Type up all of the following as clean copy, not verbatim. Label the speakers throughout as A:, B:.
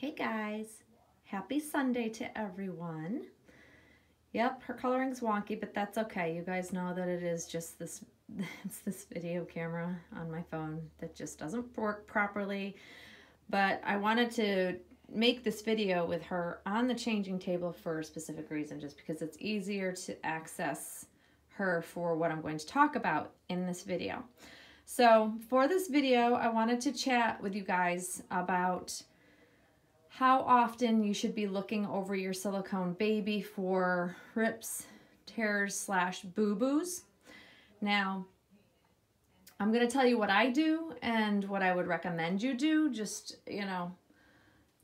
A: Hey guys, happy Sunday to everyone. Yep, her coloring's wonky, but that's okay. You guys know that it is just this, it's this video camera on my phone that just doesn't work properly. But I wanted to make this video with her on the changing table for a specific reason, just because it's easier to access her for what I'm going to talk about in this video. So for this video, I wanted to chat with you guys about how often you should be looking over your silicone baby for rips, tears, / boo-boos. Now, I'm going to tell you what I do and what I would recommend you do. Just,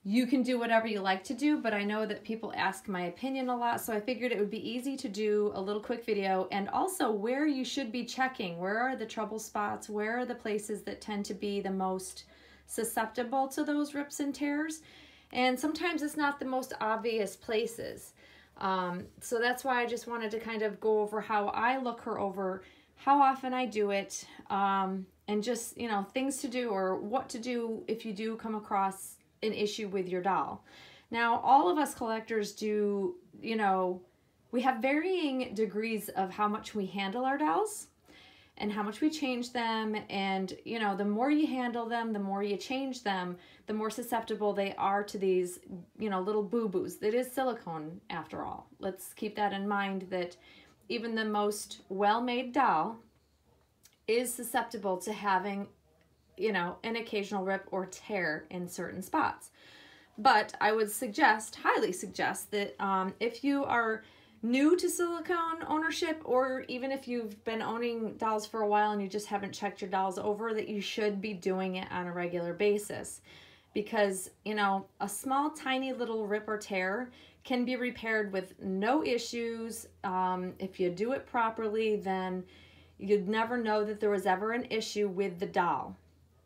A: you can do whatever you like to do, but I know that people ask my opinion a lot, so I figured it would be easy to do a little quick video, and also where you should be checking. Where are the trouble spots? Where are the places that tend to be the most susceptible to those rips and tears? And sometimes it's not the most obvious places. So that's why I just wanted to kind of go over how I look her over, how often I do it, and just, things to do or what to do if you do come across an issue with your doll. Now, all of us collectors do, we have varying degrees of how much we handle our dolls and how much we change them. And, the more you handle them, the more you change them, the more susceptible they are to these, little boo-boos. It is silicone after all. Let's keep that in mind, that even the most well-made doll is susceptible to having, an occasional rip or tear in certain spots. But I would suggest, highly suggest, that if you are new to silicone ownership, or even if you've been owning dolls for a while and you just haven't checked your dolls over, that you should be doing it on a regular basis. Because, a small, tiny little rip or tear can be repaired with no issues. If you do it properly, then you'd never know that there was ever an issue with the doll.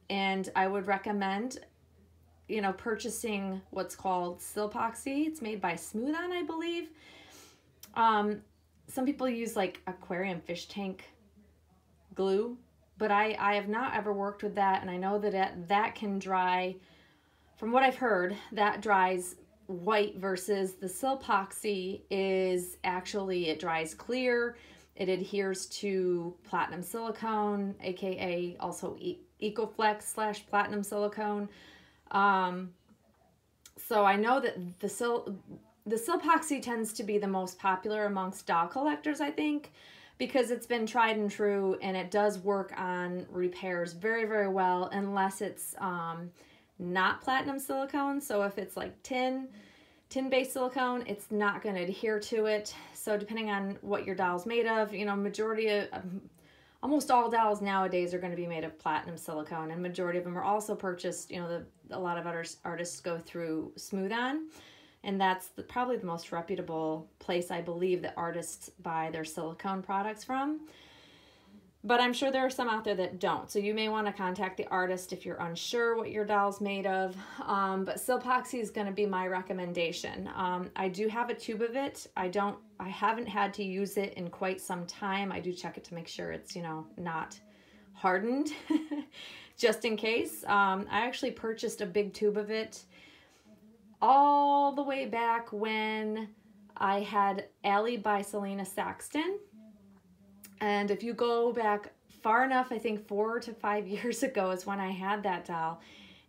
A: And I would recommend, purchasing what's called Silicone. It's made by Smooth On, I believe. Some people use like aquarium fish tank glue, but I have not ever worked with that, and I know that that can dry. From what I've heard, that dries white, versus the Silicone is actually, it dries clear. It adheres to platinum silicone, aka also EcoFlex / platinum silicone. So I know that the Silicone tends to be the most popular amongst doll collectors, I think, because it's been tried and true, and it does work on repairs very, very well, unless it's not platinum silicone. So if it's like tin-based silicone, it's not going to adhere to it. So depending on what your doll's made of, majority of, almost all dolls nowadays are going to be made of platinum silicone, and majority of them are also purchased, a lot of artists go through Smooth On, and that's probably the most reputable place, I believe, that artists buy their silicone products from. But I'm sure there are some out there that don't. So you may want to contact the artist if you're unsure what your doll's made of. But Silicone is going to be my recommendation. I do have a tube of it. I haven't had to use it in quite some time. I do check it to make sure it's, not hardened, just in case. I actually purchased a big tube of it all the way back when I had Allie by Selena Saxton. And if you go back far enough, I think 4 to 5 years ago is when I had that doll.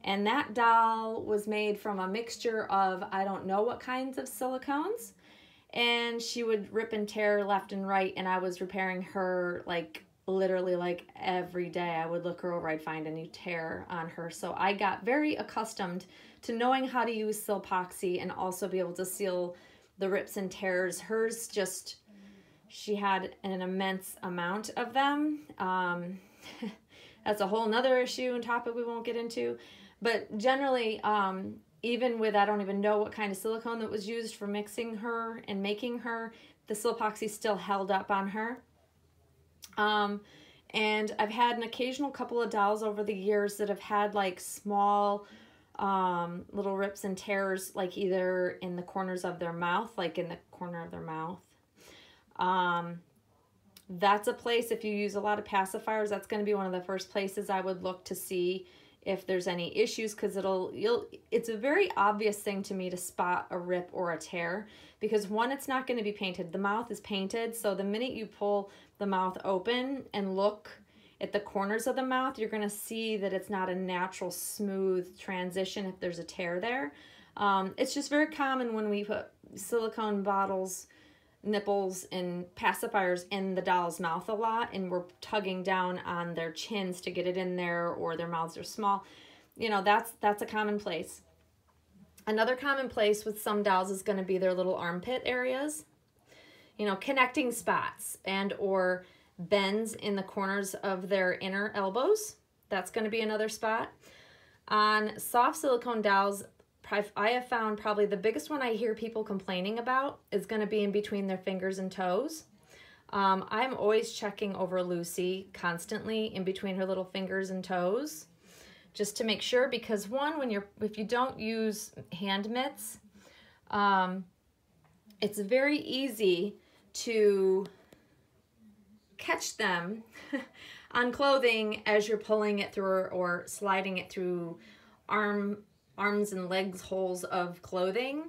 A: And that doll was made from a mixture of, I don't know what kinds of silicones. And she would rip and tear left and right. And I was repairing her literally every day. I would look her over, I'd find a new tear on her. So I got very accustomed to knowing how to use Silicone and also be able to seal the rips and tears. Hers just, she had an immense amount of them. That's a whole nother issue and topic we won't get into. But generally, even with, I don't even know what kind of silicone that was used for mixing her and making her, the Silicone still held up on her. And I've had an occasional couple of dolls over the years that have had small little rips and tears, either in the corners of their mouth, in the corner of their mouth. That's a place, if you use a lot of pacifiers, that's going to be one of the first places I would look to see if there's any issues, because it's a very obvious thing to me to spot a rip or a tear, because one, it's not going to be painted. The mouth is painted, so the minute you pull the mouth open and look at the corners of the mouth, you're going to see that it's not a natural smooth transition if there's a tear there. It's just very common when we put silicone bottles, nipples, and pacifiers in the doll's mouth a lot, and we're tugging down on their chins to get it in there, or their mouths are small. You know, that's a common place. Another common place with some dolls is going to be their little armpit areas. You know, connecting spots and or bends in the corners of their inner elbows. That's going to be another spot. On soft silicone dolls, I have found probably the biggest one I hear people complaining about is going to be in between their fingers and toes. I'm always checking over Lucy constantly in between her little fingers and toes, just to make sure, because one, if you don't use hand mitts, it's very easy to catch them on clothing as you're pulling it through or sliding it through arms and legs holes of clothing.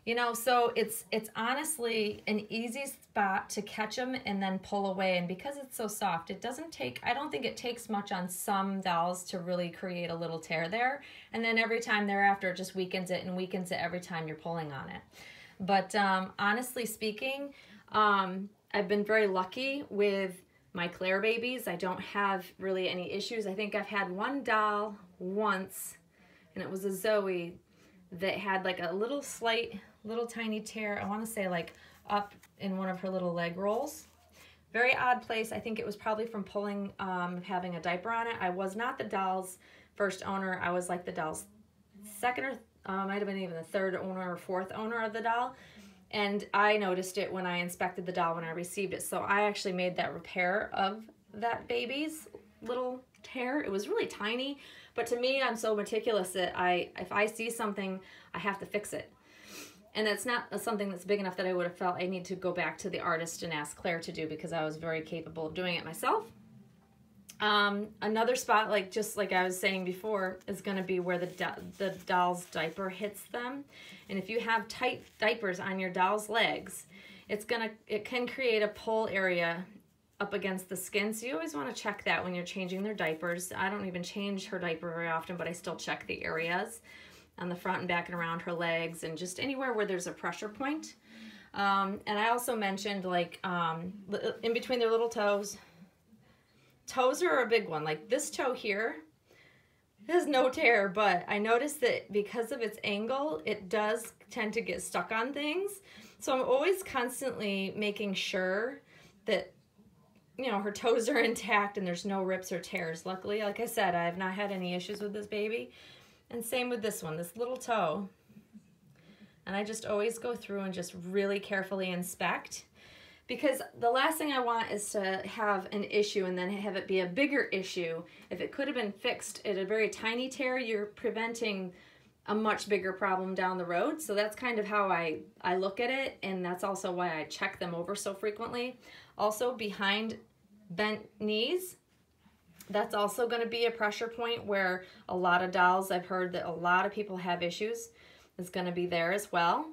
A: You know, so it's honestly an easy spot to catch them and then pull away. And because it's so soft, it doesn't take, I don't think it takes much on some dolls to really create a little tear there. And then every time thereafter, it just weakens it and weakens it every time you're pulling on it. But honestly speaking, I've been very lucky with my Claire babies. I don't have really any issues. I think I've had one doll once, and it was a Zoe, that had like a little tiny tear. I want to say like up in one of her little leg rolls. Very odd place. I think it was probably from pulling, having a diaper on it. I was not the doll's first owner. I was like the doll's second or might have been even the third owner or fourth owner of the doll. And I noticed it when I inspected the doll when I received it. So I actually made that repair of that baby's little tear. It was really tiny, but to me, I'm so meticulous that if I see something, I have to fix it. And that's not something that's big enough that I would have felt I need to go back to the artist and ask Claire to do, because I was very capable of doing it myself. Another spot, just like I was saying before, is going to be where the doll's diaper hits them. And if you have tight diapers on your doll's legs, it can create a pull area up against the skin. So you always want to check that when you're changing their diapers. I don't even change her diaper very often, but I still check the areas on the front and back and around her legs, and just anywhere where there's a pressure point. And I also mentioned in between their little toes. Toes are a big one. Like this toe here has no tear, but I noticed that because of its angle, it does tend to get stuck on things. So I'm always constantly making sure that, you know, her toes are intact and there's no rips or tears. Luckily, like I said, I have not had any issues with this baby. And same with this one, this little toe. And I just always go through and just really carefully inspect, because the last thing I want is to have an issue and then have it be a bigger issue. If it could have been fixed at a very tiny tear, you're preventing a much bigger problem down the road. So that's kind of how I look at it, and that's also why I check them over so frequently. Also, behind bent knees, that's also going to be a pressure point where a lot of dolls, I've heard that a lot of people have issues, is going to be there as well.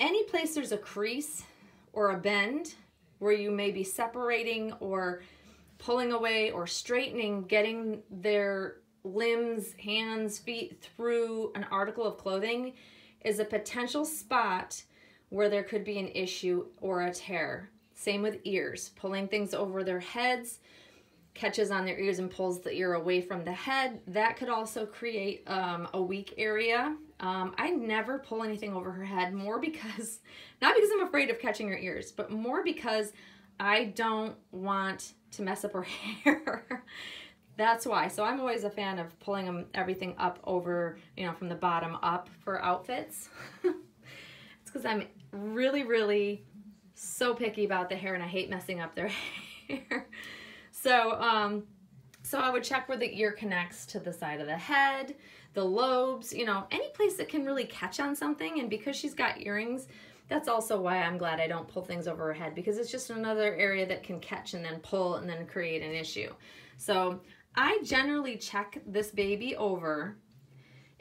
A: Any place there's a crease or a bend where you may be separating or pulling away or straightening, getting their limbs, hands, feet through an article of clothing is a potential spot where there could be an issue or a tear. Same with ears. Pulling things over their heads, catches on their ears and pulls the ear away from the head. That could also create a weak area. I never pull anything over her head, more because, not because I'm afraid of catching her ears, but more because I don't want to mess up her hair. That's why. So I'm always a fan of pulling everything up over, you know, from the bottom up for outfits. It's because I'm really, really so picky about the hair, and I hate messing up their hair. So, so I would check where the ear connects to the side of the head, the lobes, you know, any place that can really catch on something. And because she's got earrings, that's also why I'm glad I don't pull things over her head, because it's just another area that can catch and then pull and then create an issue. So I generally check this baby over.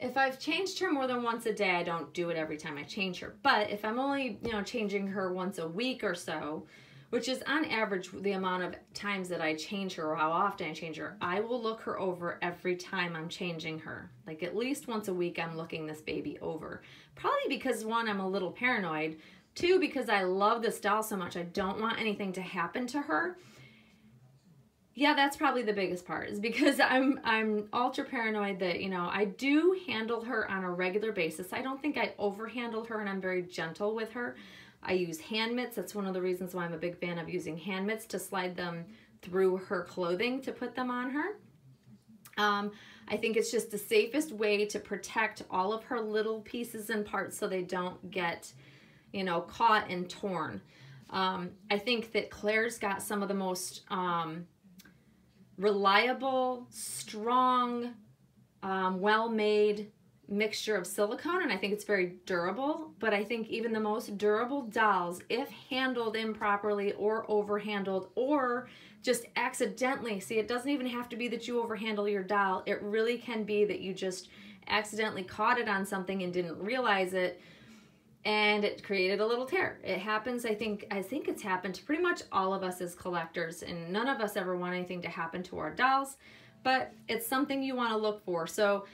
A: If I've changed her more than once a day, I don't do it every time I change her. But if I'm only, changing her once a week or so, which is on average the amount of times that I change her or how often I change her, I will look her over every time I'm changing her. Like at least once a week I'm looking this baby over. Probably because, one, I'm a little paranoid. Two, because I love this doll so much, I don't want anything to happen to her. Yeah, that's probably the biggest part, is because I'm ultra paranoid that, I do handle her on a regular basis. I don't think I overhandle her, and I'm very gentle with her. I use hand mitts. That's one of the reasons why I'm a big fan of using hand mitts, to slide them through her clothing to put them on her. I think it's just the safest way to protect all of her little pieces and parts so they don't get, caught and torn. I think that Claire's got some of the most reliable, strong, well-made mixture of silicone, and I think it's very durable. But I think even the most durable dolls, if handled improperly or overhandled or just accidentally, see, it doesn't even have to be that you overhandle your doll. It really can be that you just accidentally caught it on something and didn't realize it, and it created a little tear. It happens. I think it's happened to pretty much all of us as collectors, and none of us ever want anything to happen to our dolls, but it's something you want to look for. So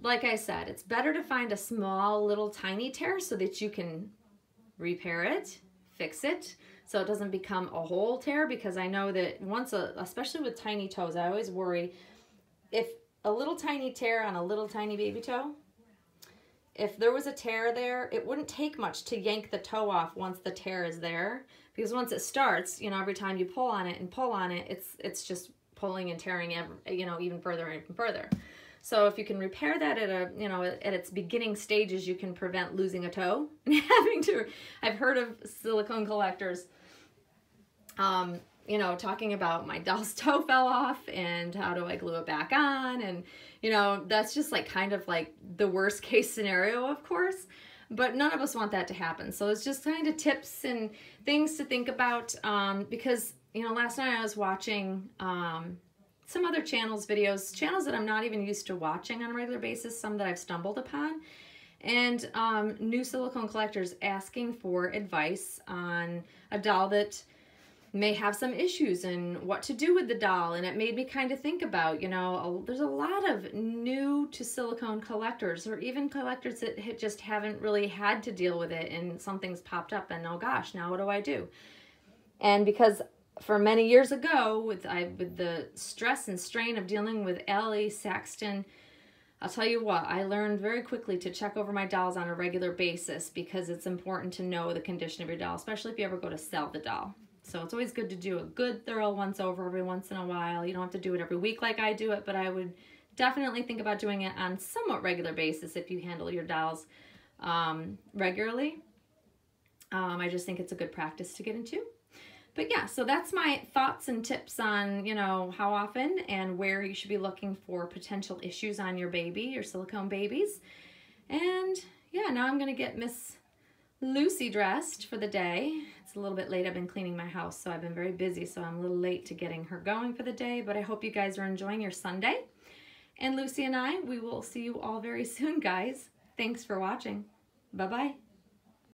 A: like I said, it's better to find a small little tiny tear so that you can repair it, fix it, so it doesn't become a whole tear, because I know that once, especially with tiny toes, I always worry if a little tiny tear on a little tiny baby toe, if there was a tear there, it wouldn't take much to yank the toe off once the tear is there, because once it starts, every time you pull on it, it's just pulling and tearing, even further and even further. So if you can repair that at at its beginning stages, you can prevent losing a toe and having to. I've heard of silicone collectors, talking about, my doll's toe fell off and how do I glue it back on, and that's just like kind of like the worst case scenario, of course, but none of us want that to happen. So it's just kind of tips and things to think about, because last night I was watching some other channels that I'm not even used to watching on a regular basis, some that I've stumbled upon, and new silicone collectors asking for advice on a doll that may have some issues and what to do with the doll. And it made me kind of think about, there's a lot of new to silicone collectors, or even collectors that just haven't really had to deal with it, and something's popped up and, oh gosh, now what do I do? And because for many years ago, with the stress and strain of dealing with Ellie Saxton, I'll tell you what, I learned very quickly to check over my dolls on a regular basis, because it's important to know the condition of your doll, especially if you ever go to sell the doll. So it's always good to do a good, thorough once over every once in a while. You don't have to do it every week like I do it, but I would definitely think about doing it on somewhat regular basis if you handle your dolls regularly. I just think it's a good practice to get into. But yeah, so that's my thoughts and tips on, how often and where you should be looking for potential issues on your baby, your silicone babies. And yeah, now I'm going to get Miss Lucy dressed for the day. It's a little bit late. I've been cleaning my house, so I've been very busy, so I'm a little late to getting her going for the day, but I hope you guys are enjoying your Sunday. And Lucy and we will see you all very soon, guys. Thanks for watching. Bye-bye.